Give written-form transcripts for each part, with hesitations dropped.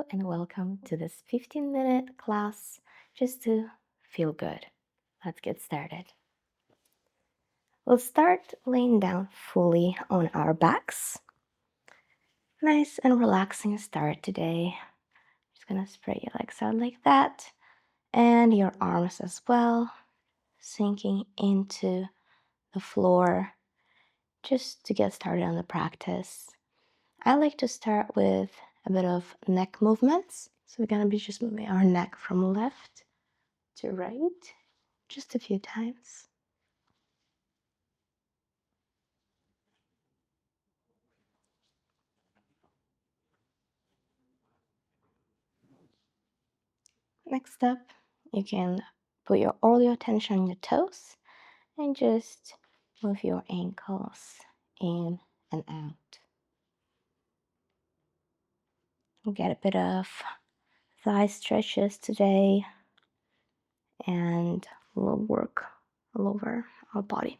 and welcome to this 15-minute class just to feel good. Let's get started. We'll start laying down fully on our backs. Nice and relaxing start today. Just gonna spread your legs out like that and your arms as well, sinking into the floor just to get started on the practice. I like to start with a bit of neck movements. So we're gonna be just moving our neck from left to right, just a few times. Next up, you can put all your attention on your toes and just move your ankles in and out. We'll get a bit of thigh stretches today and we'll work all over our body.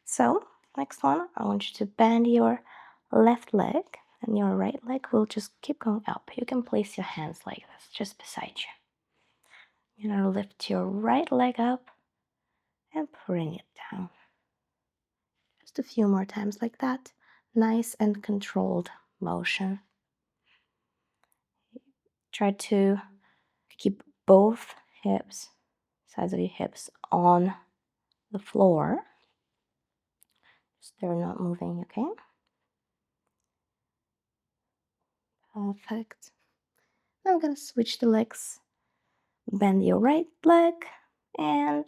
So, next one, I want you to bend your left leg and your right leg will just keep going up. You can place your hands like this, just beside you. You're gonna lift your right leg up and bring it down. Just a few more times like that. Nice and controlled motion. Try to keep both sides of your hips on the floor. So they're not moving, okay? Perfect. Now I'm gonna switch the legs. Bend your right leg and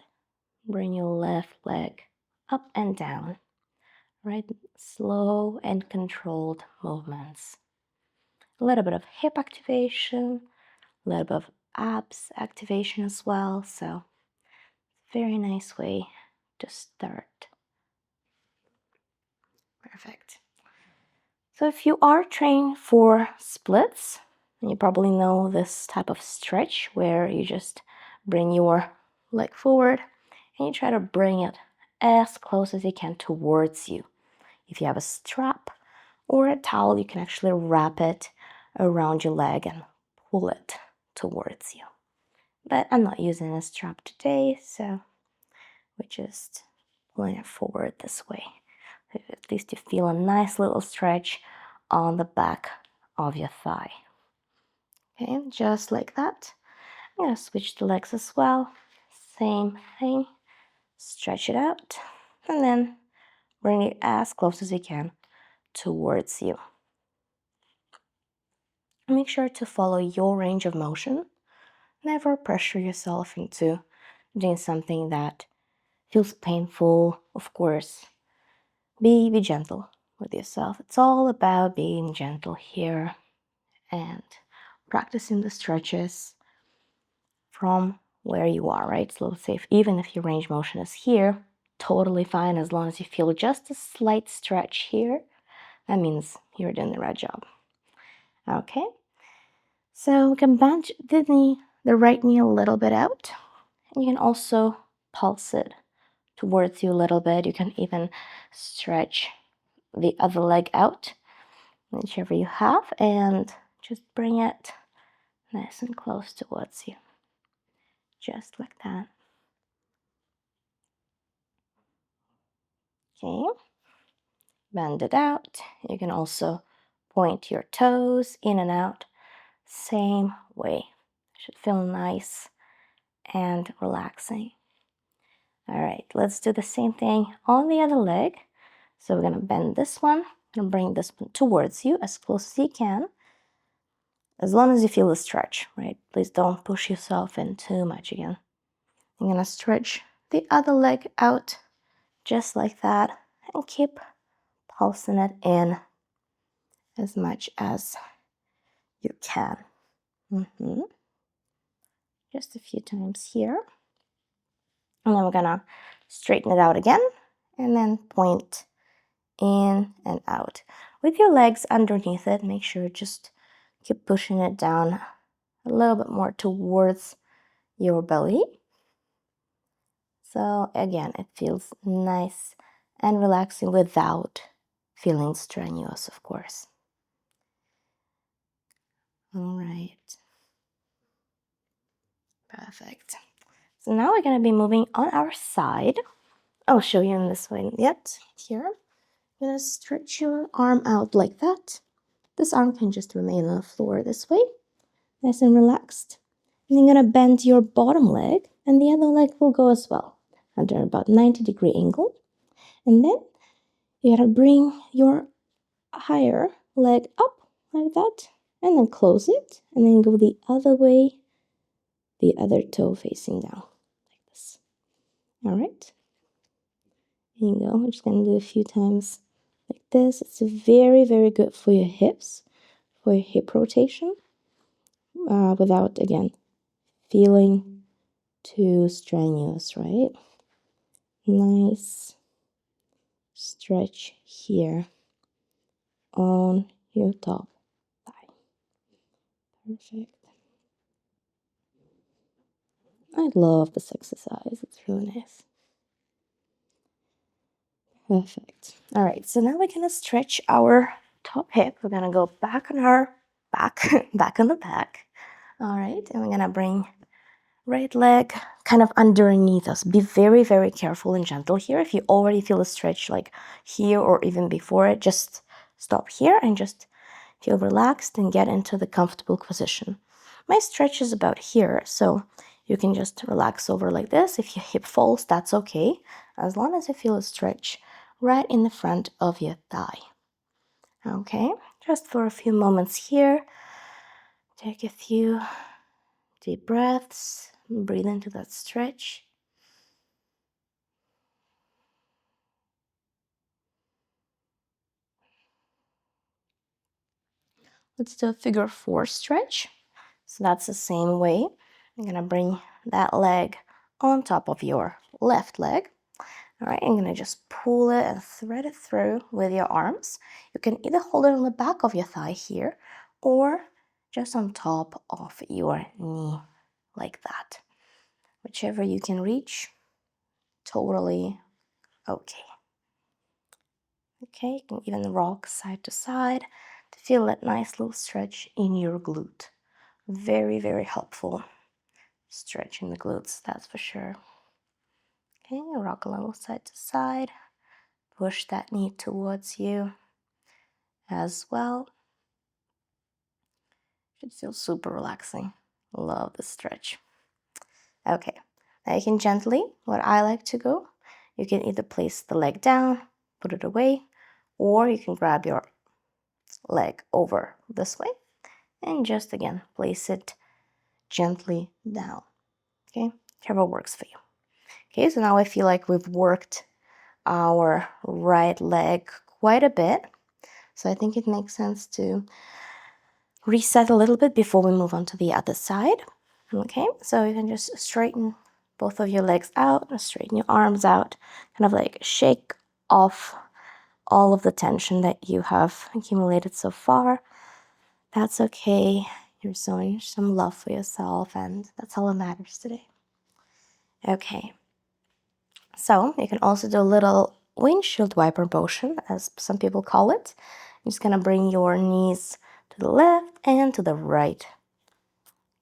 bring your left leg up and down. Right? Slow and controlled movements. A little bit of hip activation, a little bit of abs activation as well. So, very nice way to start. Perfect. So, if you are trained for splits, you probably know this type of stretch where you just bring your leg forward and you try to bring it as close as you can towards you. If you have a strap or a towel, you can actually wrap it around your leg and pull it towards you. But I'm not using a strap today, so we're just pulling it forward this way. At least you feel a nice little stretch on the back of your thigh. Okay, just like that. I'm gonna switch the legs as well. Same thing. Stretch it out and then bring it as close as you can towards you. Make sure to follow your range of motion. Never pressure yourself into doing something that feels painful. Of course, be gentle with yourself. It's all about being gentle here and practicing the stretches from where you are, right? So let's say even if your range motion is here, totally fine as long as you feel just a slight stretch here. That means you're doing the right job. Okay, so we can bend the right knee a little bit out. And you can also pulse it towards you a little bit. You can even stretch the other leg out, whichever you have, and just bring it nice and close towards you. Just like that. Okay. Bend it out. You can also point your toes in and out. Same way. Should feel nice and relaxing. All right, let's do the same thing on the other leg. So we're gonna bend this one and bring this one towards you as close as you can. As long as you feel the stretch, right? Please don't push yourself in too much again. I'm gonna stretch the other leg out just like that and keep pulsing it in as much as you can. Just a few times here. And then we're gonna straighten it out again and then point in and out. With your legs underneath it, make sure just keep pushing it down a little bit more towards your belly. So again, it feels nice and relaxing without feeling strenuous, of course. All right. right. Perfect. So now we're going to be moving on our side. I'll show you in this way yet. Here, I'm going to stretch your arm out like that. This arm can just remain on the floor this way, nice and relaxed. And you're going to bend your bottom leg, and the other leg will go as well, under about 90-degree angle. And then you're going to bring your higher leg up like that, and then close it, and then go the other way, the other toe facing down, like this. All right. There you go. We're just going to do a few times like this. It's very, very good for your hips, for your hip rotation, without, again, feeling too strenuous, right? Nice stretch here on your top thigh. Perfect. I love this exercise. It's really nice. Perfect. All right, so now we're gonna stretch our top hip. We're gonna go back on our back, back on the back. All right, and we're gonna bring right leg kind of underneath us. Be very, very careful and gentle here. If you already feel a stretch like here or even before it, just stop here and just feel relaxed and get into the comfortable position. My stretch is about here, so you can just relax over like this. If your hip falls, that's okay, as long as you feel a stretch right in the front of your thigh. Okay, just for a few moments here. Take a few deep breaths, breathe into that stretch. Let's do a figure 4 stretch. So that's the same way. I'm gonna bring that leg on top of your left leg. All right, I'm gonna just pull it and thread it through with your arms. You can either hold it on the back of your thigh here or just on top of your knee like that. Whichever you can reach, totally okay. Okay, you can even rock side to side to feel that nice little stretch in your glute. Very, very helpful stretch in the glutes, that's for sure. Okay, rock a little side to side. Push that knee towards you as well. Should feel super relaxing. Love this stretch. Okay, now you can gently, what I like to go, you can either place the leg down, put it away, or you can grab your leg over this way and just again place it gently down. Okay, whichever works for you. Okay, so now I feel like we've worked our right leg quite a bit. So I think it makes sense to reset a little bit before we move on to the other side. Okay, so you can just straighten both of your legs out, straighten your arms out, kind of like shake off all of the tension that you have accumulated so far. That's okay. You're showing some love for yourself, and that's all that matters today. Okay, so you can also do a little windshield wiper motion, as some people call it. You're just gonna bring your knees to the left and to the right.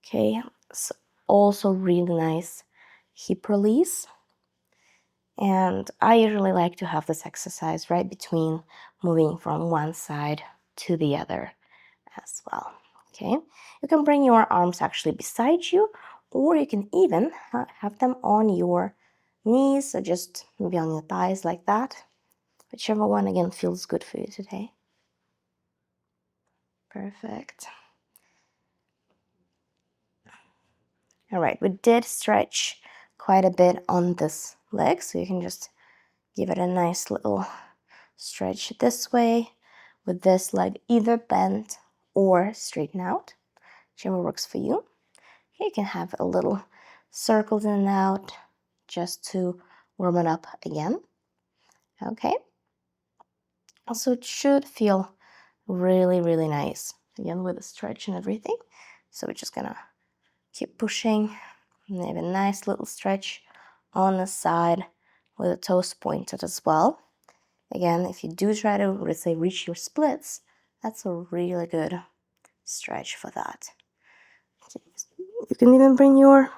Okay, so also really nice hip release. And I usually like to have this exercise right between moving from one side to the other as well. Okay, you can bring your arms actually beside you, or you can even have them on your knees, or just maybe on your thighs like that. Whichever one again feels good for you today. Perfect. All right, we did stretch quite a bit on this leg, so you can just give it a nice little stretch this way with this leg either bent or straighten out, whichever works for you. You can have a little circles in and out just to warm it up again. Okay. Also, it should feel really, really nice again with the stretch and everything. So we're just gonna keep pushing. Maybe a nice little stretch on the side with the toes pointed as well. Again, if you do try to, let's say, reach your splits, that's a really good stretch for that. you can even bring your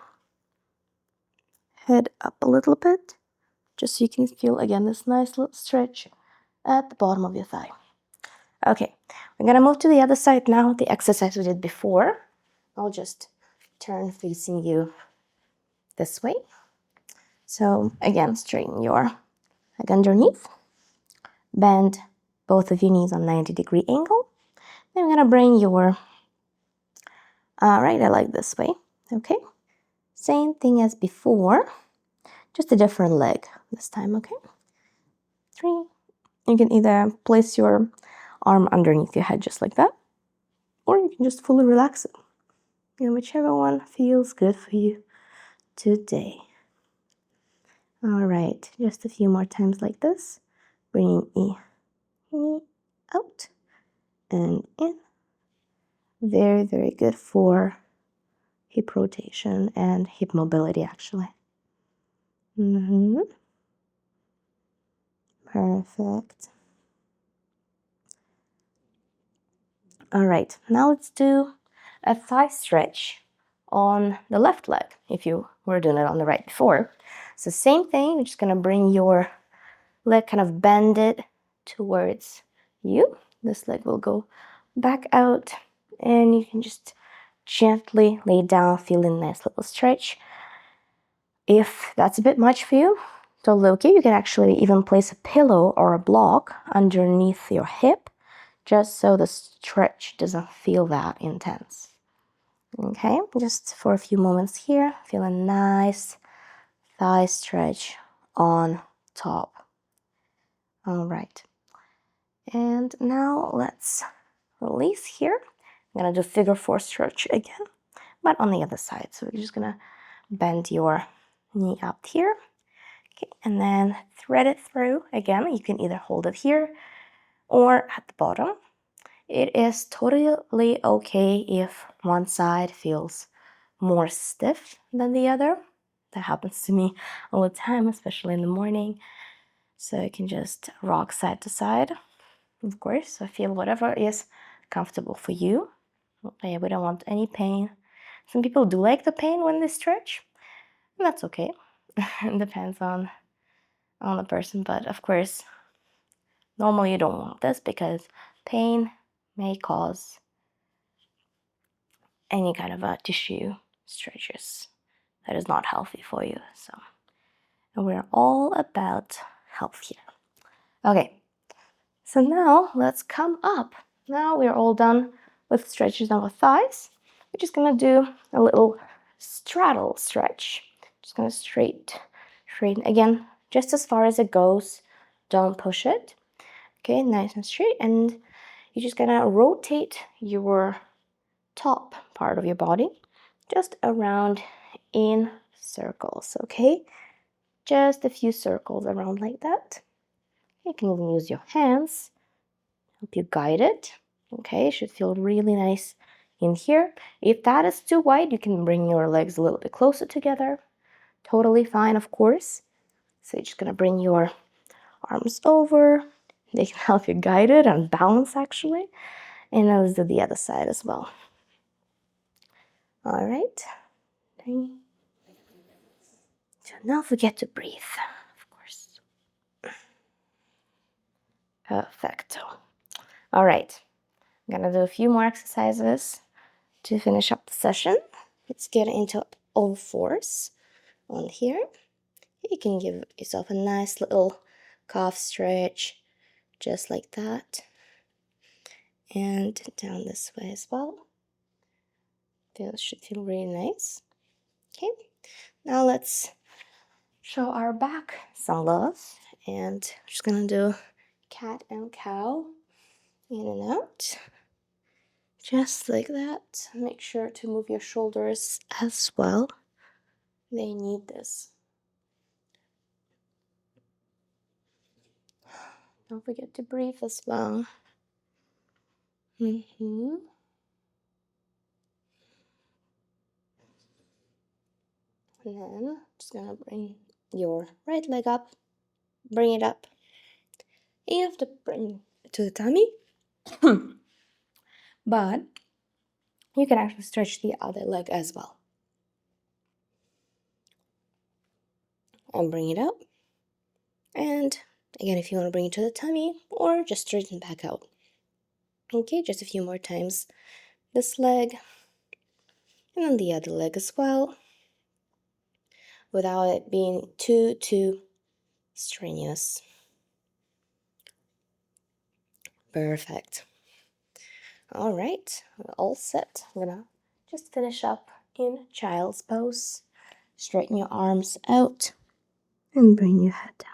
head up a little bit, just so you can feel again this nice little stretch at the bottom of your thigh. Okay, we're gonna move to the other side now, the exercise we did before. I'll just turn facing you this way. So again, straighten your leg underneath, bend both of your knees on 90-degree angle. Then we're gonna bring your right leg this way, okay? Same thing as before, just a different leg this time, okay? 3. You can either place your arm underneath your head just like that, or you can just fully relax it. Whichever one feels good for you today. All right, just a few more times like this. Bringing knee out and in. Very, very good for hip rotation and hip mobility, actually. Perfect. All right, now let's do a thigh stretch on the left leg, if you were doing it on the right before. So same thing, you're just gonna bring your leg, kind of bend it towards you. This leg will go back out, and you can just gently lay down, feeling a nice little stretch. If that's a bit much for you, totally okay. You can actually even place a pillow or a block underneath your hip, just so the stretch doesn't feel that intense. Okay, just for a few moments here, feel a nice thigh stretch on top. All right, and now let's release here. I'm gonna do figure 4 stretch again, but on the other side. So you're just gonna bend your knee up here, okay, and then thread it through again. You can either hold it here or at the bottom. It is totally okay if one side feels more stiff than the other. That happens to me all the time, especially in the morning. So you can just rock side to side, of course. So feel whatever is comfortable for you. Okay, we don't want any pain. Some people do like the pain when they stretch, and that's okay. It depends on the person, but of course, normally you don't want this because pain may cause any kind of a tissue stretches that is not healthy for you. So, and we're all about health here. Okay, so now let's come up. Now we're all done with stretches on the thighs. We're just gonna do a little straddle stretch. Just gonna straighten again, just as far as it goes. Don't push it. Okay, nice and straight, and you're just gonna rotate your top part of your body just around in circles, okay? Just a few circles around like that. You can even use your hands, help you guide it, okay? It should feel really nice in here. If that is too wide, you can bring your legs a little bit closer together. Totally fine, of course. So you're just gonna bring your arms over. They can help you guide it and balance, actually. And let's do the other side as well. All right. Do not forget to breathe, of course. Perfecto. All right. I'm gonna do a few more exercises to finish up the session. Let's get into all fours on here. You can give yourself a nice little calf stretch, just like that. And down this way as well. This should feel really nice. Okay, now let's show our back some love. And I'm just gonna do cat and cow, in and out. Just like that. Make sure to move your shoulders as well. They need this. Don't forget to breathe as well. And then just gonna bring your right leg up, bring it up. You have to bring it to the tummy, but you can actually stretch the other leg as well. and bring it up. And again, if you want to bring it to the tummy or just straighten back out. Okay, just a few more times. This leg and then the other leg as well, without it being too strenuous. Perfect. All right, we're all set. I'm gonna just finish up in child's pose. Straighten your arms out and bring your head down.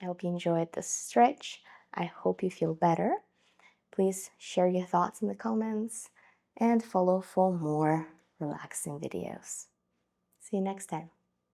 I hope you enjoyed this stretch. I hope you feel better. Please share your thoughts in the comments and follow for more relaxing videos. See you next time.